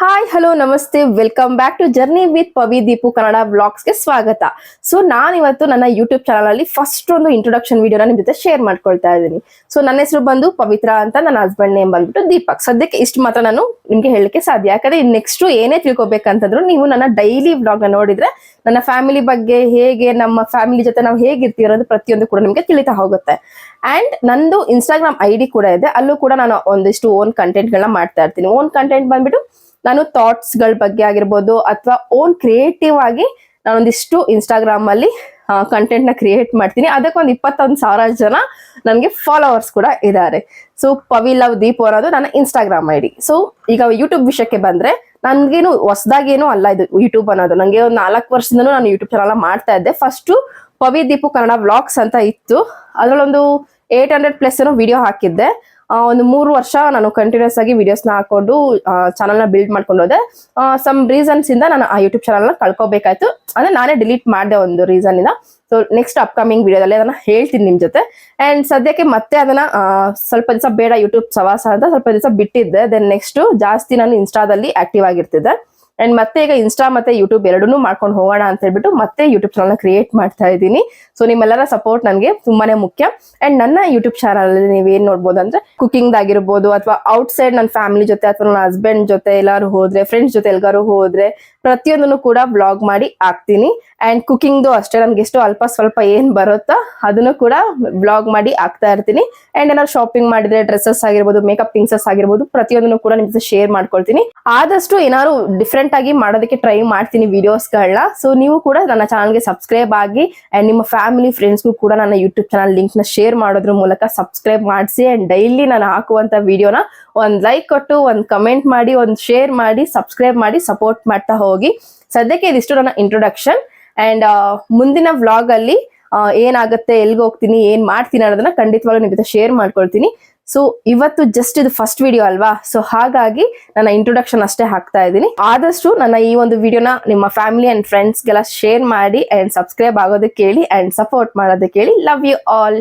Hi hello ನಮಸ್ತೆ welcome back to journey with Pavi Deepu Kannada ಬ್ಲಾಗ್ಸ್ಗೆ ಸ್ವಾಗತ. ಸೊ ನಾನಿವತ್ತು ನನ್ನ ಯೂಟ್ಯೂಬ್ ಚಾನಲ್ ಅಲ್ಲಿ ಫಸ್ಟ್ ಒಂದು ಇಂಟ್ರೊಡಕ್ಷನ್ ವಿಡಿಯೋನ ನಿಮ್ ಜೊತೆ ಶೇರ್ ಮಾಡ್ಕೊಳ್ತಾ ಇದ್ದೀನಿ. ಸೊ ನನ್ನ ಹೆಸರು ಬಂದು ಪವಿತ್ರ ಅಂತ, ನನ್ನ ಹಸ್ಬೆಂಡ್ ನೇಮ್ ಬಂದ್ಬಿಟ್ಟು ದೀಪಕ್. ಸದ್ಯಕ್ಕೆ ಇಷ್ಟು ಮಾತ್ರ ನಾನು ನಿಮ್ಗೆ ಹೇಳಲಿಕ್ಕೆ ಸಾಧ್ಯ, ಯಾಕಂದ್ರೆ ನೆಕ್ಸ್ಟ್ ಏನೇ ತಿಳ್ಕೊಬೇಕಂತಂದ್ರು ನೀವು ನನ್ನ ಡೈಲಿ ಬ್ಲಾಗ್ ನ ನೋಡಿದ್ರೆ ನನ್ನ ಫ್ಯಾಮಿಲಿ ಬಗ್ಗೆ, ಹೇಗೆ ನಮ್ಮ ಫ್ಯಾಮಿಲಿ ಜೊತೆ ನಾವು ಹೇಗಿರ್ತೀವಿ ಅನ್ನೋದು ಪ್ರತಿಯೊಂದು ಕೂಡ ನಿಮ್ಗೆ ತಿಳಿತಾ ಹೋಗುತ್ತೆ. ಅಂಡ್ ನಂದು ಇನ್ಸ್ಟಾಗ್ರಾಮ್ ID ಕೂಡ ಇದೆ, ಅಲ್ಲೂ ಕೂಡ ನಾನು ಒಂದಿಷ್ಟು ಓನ್ ಕಂಟೆಂಟ್ ಗಳನ್ನ ಮಾಡ್ತಾ ಇರ್ತೀನಿ. ಓನ್ ಕಂಟೆಂಟ್ ಬಂದ್ಬಿಟ್ಟು ನಾನು ಥಾಟ್ಸ್ ಗಳ ಬಗ್ಗೆ ಆಗಿರ್ಬೋದು, ಅಥವಾ ಓನ್ ಕ್ರಿಯೇಟಿವ್ ಆಗಿ ನಾನೊಂದಿಷ್ಟು ಇನ್ಸ್ಟಾಗ್ರಾಮ್ ಅಲ್ಲಿ ಕಂಟೆಂಟ್ ನ ಕ್ರಿಯೇಟ್ ಮಾಡ್ತೀನಿ. ಅದಕ್ಕೆ ಒಂದು 21,000 ಜನ ನನಗೆ ಫಾಲೋವರ್ಸ್ ಕೂಡ ಇದ್ದಾರೆ. ಸೊ ಪವಿ ಲವ್ ದೀಪ್ ಅನ್ನೋದು ನನ್ನ ಇನ್ಸ್ಟಾಗ್ರಾಮ್ ID. ಸೊ ಈಗ ಯೂಟ್ಯೂಬ್ ವಿಷಯಕ್ಕೆ ಬಂದ್ರೆ, ನನ್ಗೇನು ಹೊಸದಾಗೇನು ಅಲ್ಲ ಇದು ಯೂಟ್ಯೂಬ್ ಅನ್ನೋದು. ನಂಗೆ ಒಂದು 4 ವರ್ಷದಿಂದನೂ ನಾನು ಯೂಟ್ಯೂಬ್ ಚಾನಲ್ ಮಾಡ್ತಾ ಇದ್ದೆ. ಫಸ್ಟ್ ಪವಿ ದೀಪು ಕನ್ನಡ ವ್ಲಾಗ್ಸ್ ಅಂತ ಇತ್ತು, ಅದ್ರಲ್ಲೊಂದು 800+ ಏನೋ ವಿಡಿಯೋ ಹಾಕಿದ್ದೆ. ಒಂದು 3 ವರ್ಷ ನಾನು ಕಂಟಿನ್ಯೂಸ್ ಆಗಿ ವಿಡಿಯೋಸ್ನ ಹಾಕೊಂಡು ಚಾನಲ್ ನ ಬಿಲ್ಡ್ ಮಾಡ್ಕೊಂಡು ಹೋದೆ. ಸಮ್ ರೀಸನ್ಸ್ ಇಂದ ನಾನು ಆ ಯೂಟ್ಯೂಬ್ ಚಾನಲ್ ನ ಕಳ್ಕೊಬೇಕಾಯ್ತು, ಅಂದ್ರೆ ನಾನೇ ಡಿಲೀಟ್ ಮಾಡಿದೆ ಒಂದು ರೀಸನ್ ಇಂದ. ಸೊ ನೆಕ್ಸ್ಟ್ ಅಪ್ಕಮಿಂಗ್ ವಿಡಿಯೋದಲ್ಲಿ ಅದನ್ನ ಹೇಳ್ತೀನಿ ನಿಮ್ ಜೊತೆ. ಅಂಡ್ ಸದ್ಯಕ್ಕೆ ಮತ್ತೆ ಅದನ್ನ ಸ್ವಲ್ಪ ದಿವಸ ಬೇಡ ಯೂಟ್ಯೂಬ್ ಸವಾಸ ಅಂತ ಸ್ವಲ್ಪ ದಿವಸ ಬಿಟ್ಟಿದ್ದೆ. ದೆನ್ ನೆಕ್ಸ್ಟ್ ಜಾಸ್ತಿ ನಾನು ಇನ್ಸ್ಟಾದಲ್ಲಿ ಆಕ್ಟಿವ್ ಆಗಿರ್ತಿದ್ದೆ. ಅಂಡ್ ಮತ್ತೆ ಈಗ ಇನ್ಸ್ಟಾ ಮತ್ತೆ ಯೂಟ್ಯೂಬ್ ಎರಡನ್ನೂ ಮಾಡ್ಕೊಂಡು ಹೋಗೋಣ ಅಂತ ಹೇಳ್ಬಿಟ್ಟು ಮತ್ತೆ ಯೂಟ್ಯೂಬ್ ಚಾನಲ್ ಕ್ರಿಯೇಟ್ ಮಾಡ್ತಾ ಇದ್ದೀನಿ. ಸೊ ನಿಮ್ಮೆಲ್ಲರ ಸಪೋರ್ಟ್ ನನಗೆ ತುಂಬಾನೇ ಮುಖ್ಯ. ಅಂಡ್ ನನ್ನ ಯೂಟ್ಯೂಬ್ ಚಾನಲ್ ಅಲ್ಲಿ ನೀವೇನ್ ನೋಡ್ಬೋದು ಅಂದ್ರೆ, ಕುಕಿಂಗ್ ಆಗಿರ್ಬೋದು, ಅಥವಾ ಔಟ್ ಸೈಡ್ ನನ್ನ ಫ್ಯಾಮಿಲಿ ಜೊತೆ ಅಥವಾ ನನ್ನ ಹಸ್ಬೆಂಡ್ ಜೊತೆ ಎಲ್ಲಾರು ಹೋದ್ರೆ, ಫ್ರೆಂಡ್ಸ್ ಜೊತೆ ಎಲ್ಲಾರು ಹೋದ್ರೆ ಪ್ರತಿಯೊಂದನ್ನು ಕೂಡ ಬ್ಲಾಗ್ ಮಾಡಿ ಹಾಕ್ತೀನಿ. ಅಂಡ್ ಕುಕಿಂಗ್ದು ಅಷ್ಟೇ, ನನ್ಗೆ ಎಷ್ಟು ಅಲ್ಪ ಸ್ವಲ್ಪ ಏನ್ ಬರುತ್ತೋ ಅದನ್ನು ಕೂಡ ಬ್ಲಾಗ್ ಮಾಡಿ ಹಾಕ್ತಾ ಇರ್ತೀನಿ. ಅಂಡ್ ಏನಾದ್ರು ಶಾಪಿಂಗ್ ಮಾಡಿದ್ರೆ ಡ್ರೆಸ್ಸಸ್ ಆಗಿರ್ಬೋದು, ಮೇಕಪ್ ಥಿಂಗ್ಸಸ್ ಆಗಿರ್ಬೋದು, ಪ್ರತಿಯೊಂದನ್ನು ಕೂಡ ನಿಮ್ ಜೊತೆ ಶೇರ್ ಮಾಡ್ಕೊಳ್ತೀನಿ. ಆದಷ್ಟು ಏನಾದ್ರು ಡಿಫ್ರೆಂಟ್ ಆಗಿ ಮಾಡೋದಕ್ಕೆ ಟ್ರೈ ಮಾಡ್ತೀನಿ ವಿಡಿಯೋಸ್ಗಳನ್ನ. ಸೊ ನೀವು ಕೂಡ ನನ್ನ ಚಾನಲ್ಗೆ ಸಬ್ಸ್ಕ್ರೈಬ್ ಆಗಿ, ಅಂಡ್ ನಿಮ್ಮ ಫ್ಯಾಮಿಲಿ ಫ್ರೆಂಡ್ಸ್ಗೂ ಕೂಡ ನನ್ನ ಯೂಟ್ಯೂಬ್ ಚಾನಲ್ ಲಿಂಕ್ ನ ಶೇರ್ ಮಾಡೋದ್ರ ಮೂಲಕ ಸಬ್ಸ್ಕ್ರೈಬ್ ಮಾಡಿಸಿ. ಅಂಡ್ ಡೈಲಿ ನಾನು ಹಾಕುವಂತ ವಿಡಿಯೋನ ಒಂದ್ ಲೈಕ್ ಕೊಟ್ಟು, ಒಂದ್ ಕಮೆಂಟ್ ಮಾಡಿ, ಒಂದ್ ಶೇರ್ ಮಾಡಿ, ಸಬ್ಸ್ಕ್ರೈಬ್ ಮಾಡಿ ಸಪೋರ್ಟ್ ಮಾಡ್ತಾ ಹೋಗಿ. ಸದ್ಯಕ್ಕೆ ಇದಿಷ್ಟು ನನ್ನ ಇಂಟ್ರೊಡಕ್ಷನ್. ಅಂಡ್ ಮುಂದಿನ ವ್ಲಾಗ್ ಅಲ್ಲಿ ಏನಾಗುತ್ತೆ, ಎಲ್ಗೆ ಹೋಗ್ತೀನಿ, ಏನ್ ಮಾಡ್ತೀನಿ ಅನ್ನೋದನ್ನ ಖಂಡಿತವಾಗ್ಲೂ ನಿಮ್ ಜೊತೆ ಶೇರ್ ಮಾಡ್ಕೊಳ್ತೀನಿ. ಸೊ ಇವತ್ತು ಜಸ್ಟ್ ಇದು ಫಸ್ಟ್ ವಿಡಿಯೋ ಅಲ್ವಾ, ಸೊ ಹಾಗಾಗಿ ನನ್ನ ಇಂಟ್ರೊಡಕ್ಷನ್ ಅಷ್ಟೇ ಹಾಕ್ತಾ ಇದ್ದೀನಿ. ಆದಷ್ಟು ನನ್ನ ಈ ಒಂದು ವಿಡಿಯೋನ ನಿಮ್ಮ ಫ್ಯಾಮಿಲಿ ಅಂಡ್ ಫ್ರೆಂಡ್ಸ್ಗೆಲ್ಲ ಶೇರ್ ಮಾಡಿ, ಅಂಡ್ ಸಬ್ಸ್ಕ್ರೈಬ್ ಆಗೋದಕ್ಕೆ ಹೇಳಿ, ಅಂಡ್ ಸಪೋರ್ಟ್ ಮಾಡೋದಕ್ಕೆ ಹೇಳಿ. Love you all.